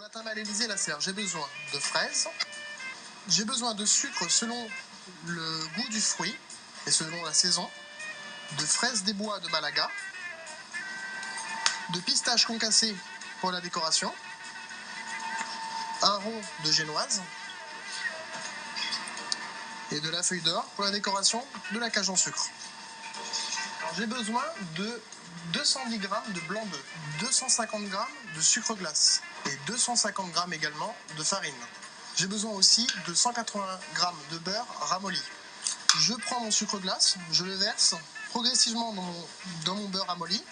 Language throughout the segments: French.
la timbale Élysée la serre, j'ai besoin de fraises, j'ai besoin de sucre selon le goût du fruit et selon la saison, de fraises des bois de Malaga, de pistaches concassées pour la décoration, un rond de génoise et de la feuille d'or pour la décoration de la cage en sucre. J'ai besoin de 210 g de blanc d'œuf, 250 g de sucre glace et 250 g également de farine. J'ai besoin aussi de 180 g de beurre ramolli. Je prends mon sucre glace, je le verse progressivement dans mon beurre ramolli.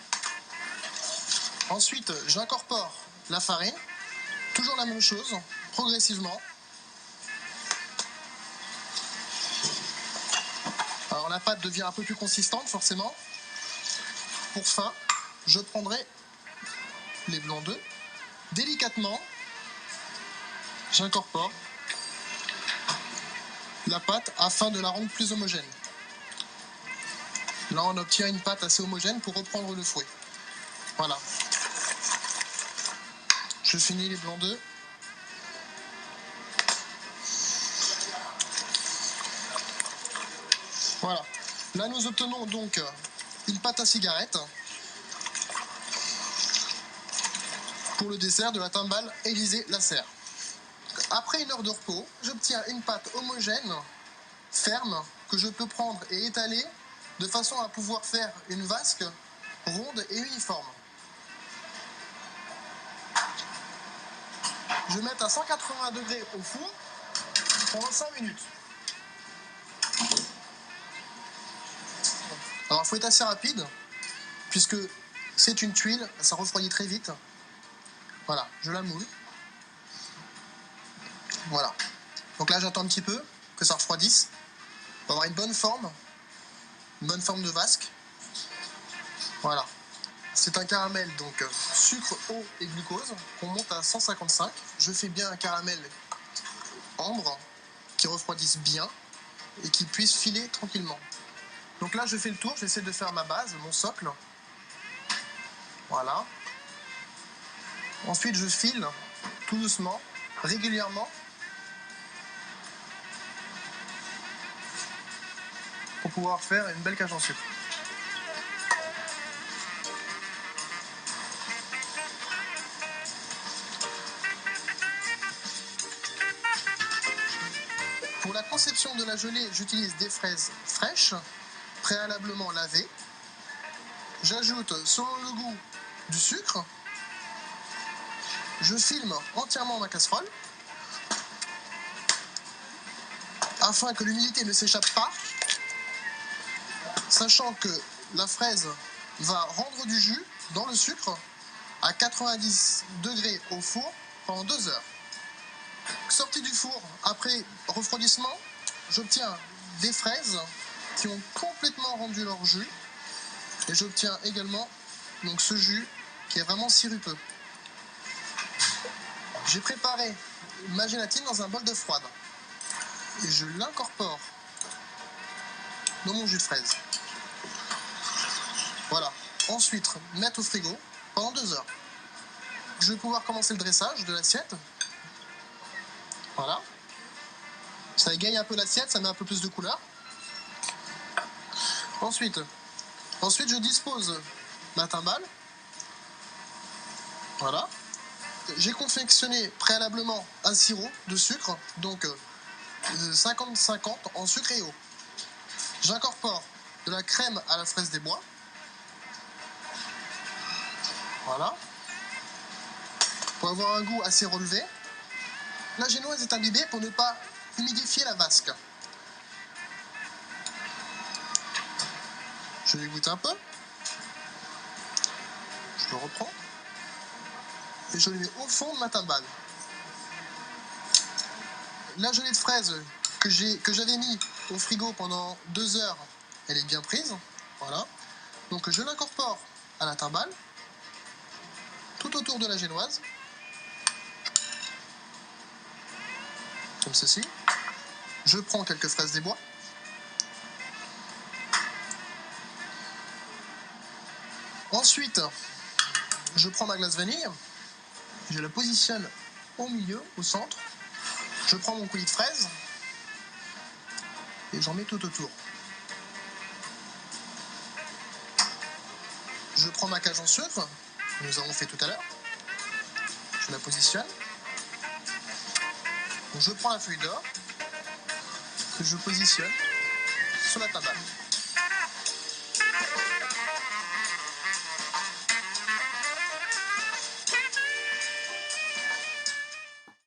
Ensuite, j'incorpore la farine, toujours la même chose, progressivement. Alors la pâte devient un peu plus consistante forcément. Pour fin, je prendrai les blancs d'œufs. Délicatement, j'incorpore la pâte afin de la rendre plus homogène. Là, on obtient une pâte assez homogène pour reprendre le fouet. Voilà. Je finis les blancs d'œufs. Voilà. Là, nous obtenons donc une pâte à cigarette pour le dessert de la timbale Élysée la serre. Après une heure de repos, j'obtiens une pâte homogène, ferme, que je peux prendre et étaler de façon à pouvoir faire une vasque ronde et uniforme. Je vais mettre à 180 degrés au four pendant 5 minutes. Alors il faut être assez rapide, puisque c'est une tuile, ça refroidit très vite. Voilà, je la moule. Voilà. Donc là j'attends un petit peu que ça refroidisse pour avoir une bonne forme de vasque. Voilà. C'est un caramel, donc sucre, eau et glucose, qu'on monte à 155. Je fais bien un caramel ambre qui refroidisse bien et qui puisse filer tranquillement. Donc là je fais le tour, j'essaie de faire ma base, mon socle. Voilà. Ensuite je file tout doucement, régulièrement, pour pouvoir faire une belle cage en sucre. Pour la conception de la gelée, j'utilise des fraises fraîches, préalablement lavées. J'ajoute, selon le goût, du sucre. Je filme entièrement ma casserole afin que l'humidité ne s'échappe pas, sachant que la fraise va rendre du jus dans le sucre à 90 degrés au four pendant 2 heures. Sortie du four, après refroidissement, j'obtiens des fraises qui ont complètement rendu leur jus et j'obtiens également donc ce jus qui est vraiment sirupeux. J'ai préparé ma gélatine dans un bol d'eau froide et je l'incorpore dans mon jus de fraise. Voilà. Ensuite, mettre au frigo pendant 2 heures. Je vais pouvoir commencer le dressage de l'assiette. Voilà. Ça égaye un peu l'assiette, ça met un peu plus de couleur. Ensuite, je dispose ma timbale. Voilà. J'ai confectionné préalablement un sirop de sucre, donc 50-50 en sucre et eau. J'incorpore de la crème à la fraise des bois. Voilà. Pour avoir un goût assez relevé. La génoise est imbibée pour ne pas humidifier la vasque. Je vais goûter un peu. Je le reprends. Et je le mets au fond de ma timbale. La gelée de fraise que j'avais mis au frigo pendant 2 heures, elle est bien prise. Voilà. Donc je l'incorpore à la timbale, tout autour de la génoise. Comme ceci. Je prends quelques fraises des bois. Ensuite, je prends ma glace vanille. Je la positionne au milieu, au centre. Je prends mon coulis de fraises et j'en mets tout autour. Je prends ma cage en sucre, que nous avons fait tout à l'heure. Je la positionne. Donc je prends la feuille d'or que je positionne sur la table.